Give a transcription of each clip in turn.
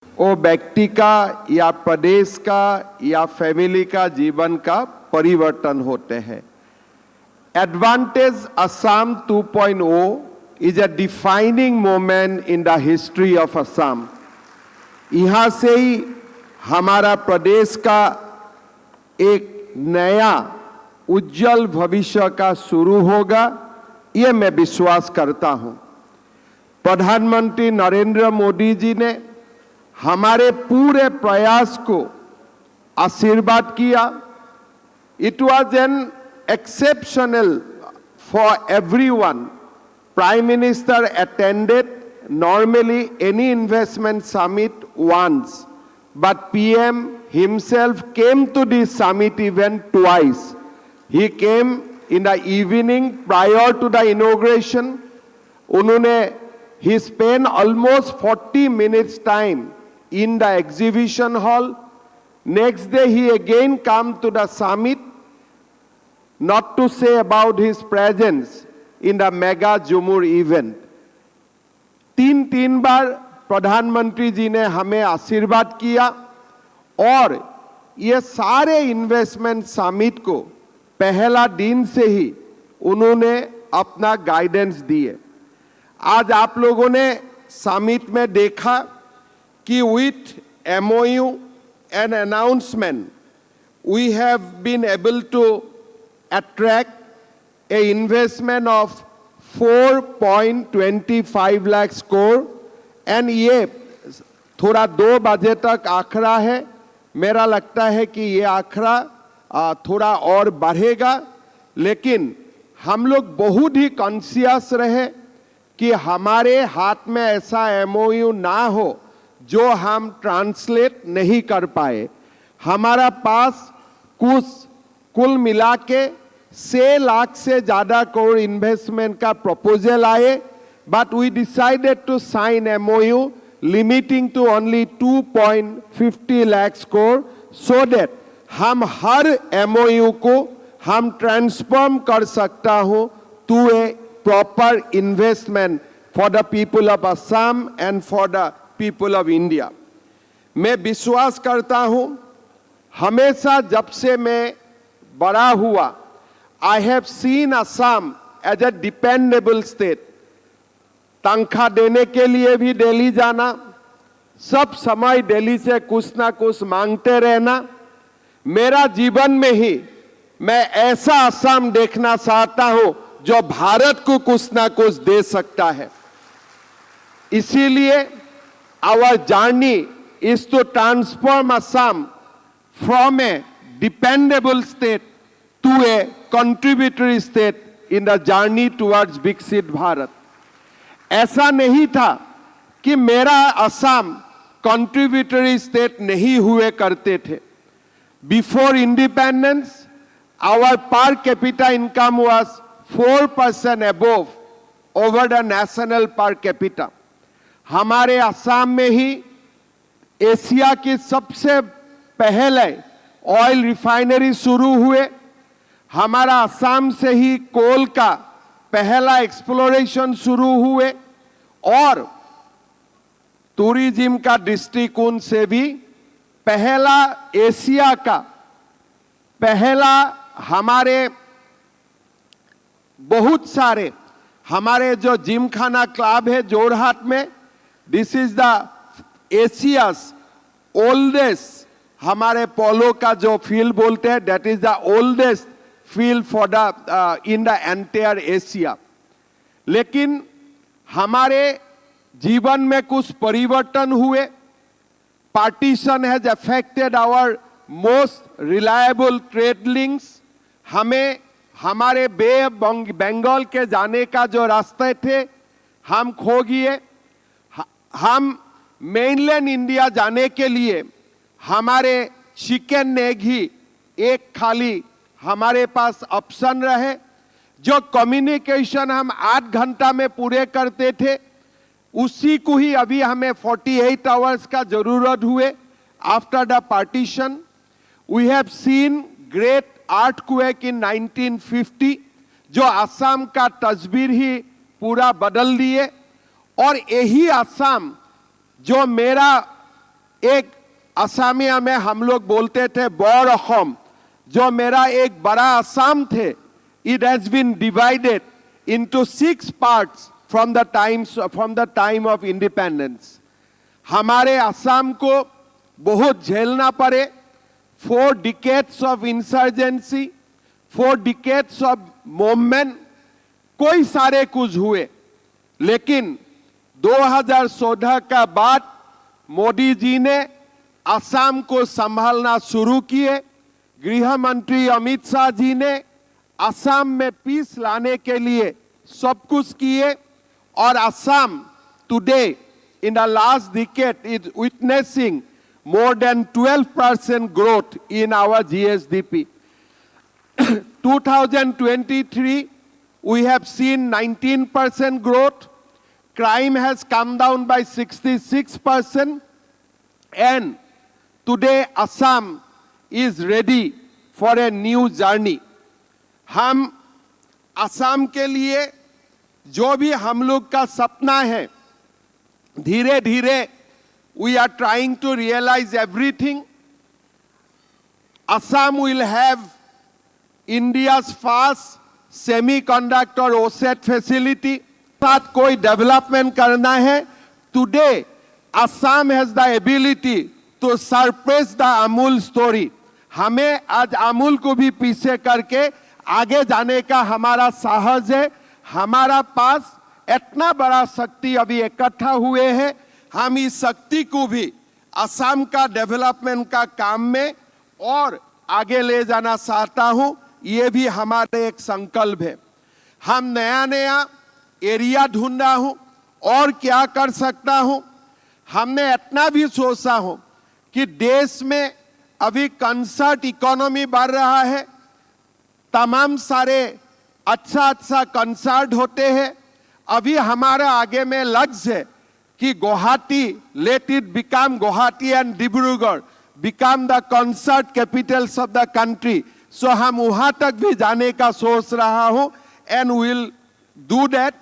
वो व्यक्ति का या प्रदेश का या फैमिली का जीवन का परिवर्तन होते हैं। Advantage Assam 2.0 is a defining moment in the history of Assam. यहाँ से ही हमारा प्रदेश का एक नया उज्जवल भविष्य का शुरू होगा, ये मैं विश्वास करता हूँ। प्रधानमंत्री नरेंद्र मोदी जी ने हमारे पूरे प्रयास को आशीर्वाद किया। It was an exceptional for everyone. Prime Minister attended normally any investment summit once, but PM himself came to this summit event twice. He came in the evening prior to the inauguration. He spent almost 40 minutes time in the exhibition hall. Next day he again came to the summit, not to say about his presence in the mega Jumur event. तीन बार प्रधानमंत्री जी ने हमें आशीर्वाद किया और ये सारे investment summit को पहला दिन से ही उन्होंने अपना गाइडेंस दिए। आज आप लोगों ने समिट में देखा कि with MOU and announcement we have been able to attract a investment of 4.25 lakh crore and ये थोड़ा 2 बजे तक आंकड़ा है। मेरा लगता है कि ये आंकड़ा थोड़ा और बढ़ेगा, लेकिन हम लोग बहुत ही कॉन्शियस रहे कि हमारे हाथ में ऐसा MOU ना हो जो हम ट्रांसलेट नहीं कर पाए। हमारा पास कुल मिला के 6 लाख से ज़्यादा करोड़ इन्वेस्टमेंट का प्रपोजल आए, but we decided to sign MOU limiting to only 2.50 lakh crore, so that हम हर MOU को हम ट्रांसफॉर्म कर सकता हूँ to a proper investment for the people of Assam and for the people of India. मैं विश्वास करता हूँ, हमेशा जब से मैं बड़ा हुआ, I have seen Assam as a dependable state. तनख्वाह देने के लिए भी दिल्ली जाना, सब समय दिल्ली से कुछ ना कुछ मांगते रहना। मेरा जीवन में ही मैं ऐसा असम देखना चाहता हूं जो भारत को कुछ ना कुछ दे सकता है। इसीलिए our journey is to transform Assam from a dependable state to a contributory state in the journey towards विकसित भारत। ऐसा नहीं था कि मेरा असम contributory state नहीं हुए करते थे। Before independence, our per capita income was 4% above over the national per capita। हमारे असम में ही एशिया की सबसे पहले ऑयल रिफाइनरी शुरू हुए। हमारा असम से ही कोल का पहला एक्सप्लोरेशन शुरू हुए और टूरिज्म का दृष्टिकोण से भी पहला एशिया का पहला हमारे बहुत सारे हमारे जो जिमखाना क्लब है जोरहाट में, this is the Asia's oldest, हमारे पोलो का जो फील्ड बोलते हैं, that is the oldest field for the in the entire Asia. लेकिन हमारे जीवन में कुछ परिवर्तन हुए। Partition has affected our most reliable trade links. हमें हमारे बे बंगाल के जाने का जो रास्ते थे हम खो गए। हम मेनलैंड इंडिया जाने के लिए हमारे चिकन नेग ही एक खाली हमारे पास ऑप्शन रहे। जो कम्युनिकेशन हम 8 घंटा में पूरे करते थे, उसी को ही अभी हमें 48 आवर्स का जरूरत हुए। After the partition we have seen great earthquake in 1950 जो असम का तस्वीर ही पूरा बदल दिए। और यही असम जो मेरा एक असमिया में हम लोग बोलते थे बोर असम, जो मेरा एक बड़ा असम थे, it has been divided into 6 parts from the time of independence. हमारे असम को बहुत झेलना पड़े, 4 decades of insurgency, 4 decades of movement, कोई सारे कुछ हुए, लेकिन 2014 का बाद मोदी जी ने असम को संभालना शुरू किए। गृह मंत्री अमित शाह जी ने असम में पीस लाने के लिए सब कुछ किए, और Assam today in the last decade is witnessing more than 12% growth in our GSDP. 2023, we have seen 19% growth. Crime has come down by 66%. And today, Assam is ready for a new journey. हम असम के लिए जो भी हम लोग का सपना है, धीरे धीरे we are trying to realize everything. Assam will have India's first semiconductor OSAT facility. साथ कोई डेवलपमेंट करना है, today Assam has the ability to surpass the Amul story. हमें आज अमूल को भी पीछे करके आगे जाने का हमारा साहस है। हमारा पास इतना बड़ा शक्ति अभी इकट्ठा हुए हैं, हम इस शक्ति को भी असम का डेवलपमेंट का काम में और आगे ले जाना चाहता हूं। ये भी हमारे एक संकल्प है। हम नया नया एरिया ढूंढ रहा हूं और क्या कर सकता हूं। हमने इतना भी सोचा हो कि देश में अभी कंसर्ट इकोनॉमी बढ़ रहा है, तमाम सारे अच्छा कंसर्ट होते हैं। अभी हमारा आगे में लक्ष्य है कि Guwahati, let it become Guwahati and Dibrugarh become the concert capitals of the country. So हम वहाँ तक भी जाने का सोच रहा हूँ, and will do that,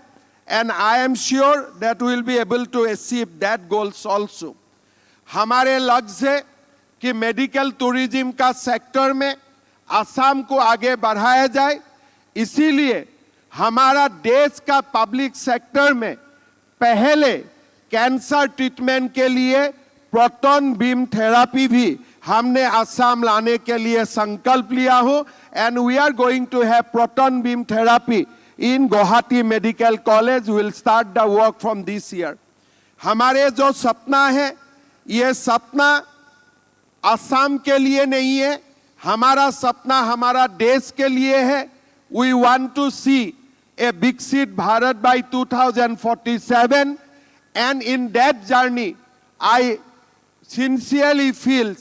and I am sure that we will be able to achieve that goals also. हमारे लक्ष्य है कि मेडिकल टूरिज्म का सेक्टर में असम को आगे बढ़ाया जाए। इसीलिए हमारा देश का पब्लिक सेक्टर में पहले कैंसर ट्रीटमेंट के लिए प्रोटॉन बीम थेरापी भी हमने असम लाने के लिए संकल्प लिया हो, and we are going to have proton beam therapy in Guwahati medical college. Will start the work from this year. हमारे जो सपना है, ये सपना असम के लिए नहीं है, हमारा सपना हमारा देश के लिए है। वी वांट टू सी ए विकसित Bharat bye 2047, and in that journey I sincerely feel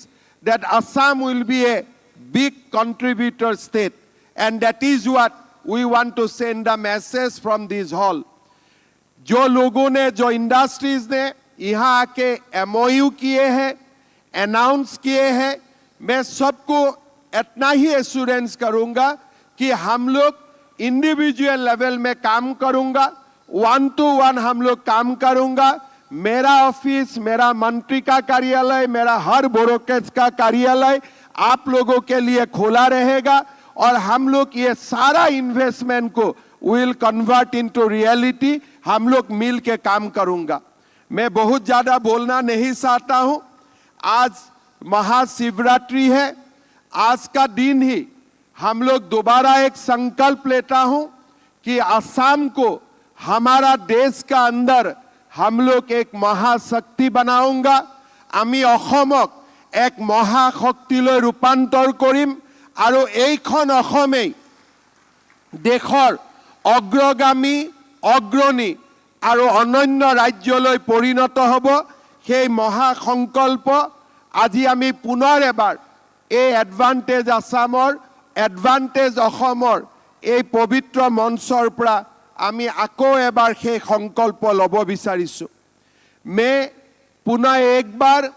that Assam will be a big contributor state, and that is what we want to send the message from this hall. जो लोगों ने, जो industries ने यहाँ आके MOU किए हैं, announce किए हैं, मैं सबको इतना ही एश्योरेंस करूंगा कि हम लोग इंडिविजुअल लेवल में काम करूंगा, 1-to-1 हम लोग काम करूंगा। मेरा ऑफिस, मेरा मंत्री का कार्यालय, मेरा हर ब्यूरोक्रेट का कार्यालय आप लोगों के लिए खोला रहेगा, और हम लोग ये सारा इन्वेस्टमेंट को विल कन्वर्ट इनटू रियलिटी। हम लोग मिल के काम करूंगा। मैं बहुत ज्यादा बोलना नहीं चाहता हूं। आज महाशिवरात्रि है। आज का दिन ही हम लोग दोबारा एक संकल्प लेता हूं कि असम को हमारा देश का अंदर हम लोग एक महाशक्ति बनाऊंगा। आमी অসমক एक महाशक्तिলৈ रूपांतर करिम, আৰু এইখন অসমেই দেশৰ অগ্ৰগামী, অগ্ৰণী আৰু অনন্য ৰাজ্যলৈ পৰিণত হ'ব। সেই মহাসংকল্প আজি আমি পুনৰ এবাৰ এই এডভান্টেজ আসামৰ, এডভান্টেজ অসমৰ এই পবিত্ৰ মঞ্চৰ পৰা আমি আকৌ এবাৰ সেই সংকল্প ল'ব বিচাৰিছোঁ। मैं पुनः एक बार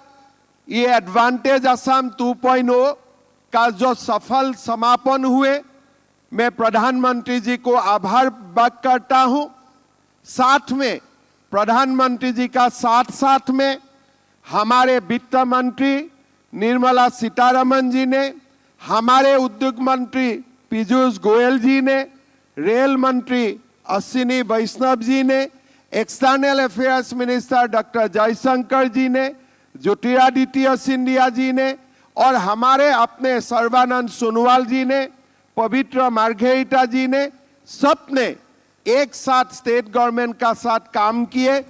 ये एडवांटेज असम 2.0 का जो सफल समापन हुए, मैं प्रधानमंत्री जी को आभार व्यक्त करता हूं। साथ में प्रधानमंत्री जी का साथ साथ में हमारे वित्त मंत्री निर्मला सीतारमण जी ने, हमारे उद्योग मंत्री पीयूष गोयल जी ने, रेल मंत्री अश्विनी वैष्णव जी ने, external affairs minister doctor Jaishankar ji ने, ज्योतिरादित्य सिंधिया जी ने और हमारे अपने सर्बानंद सोनोवाल जी ने, पवित्र मार्घेरिटा जी ने, सबने एक साथ स्टेट गवर्नमेंट का साथ काम किए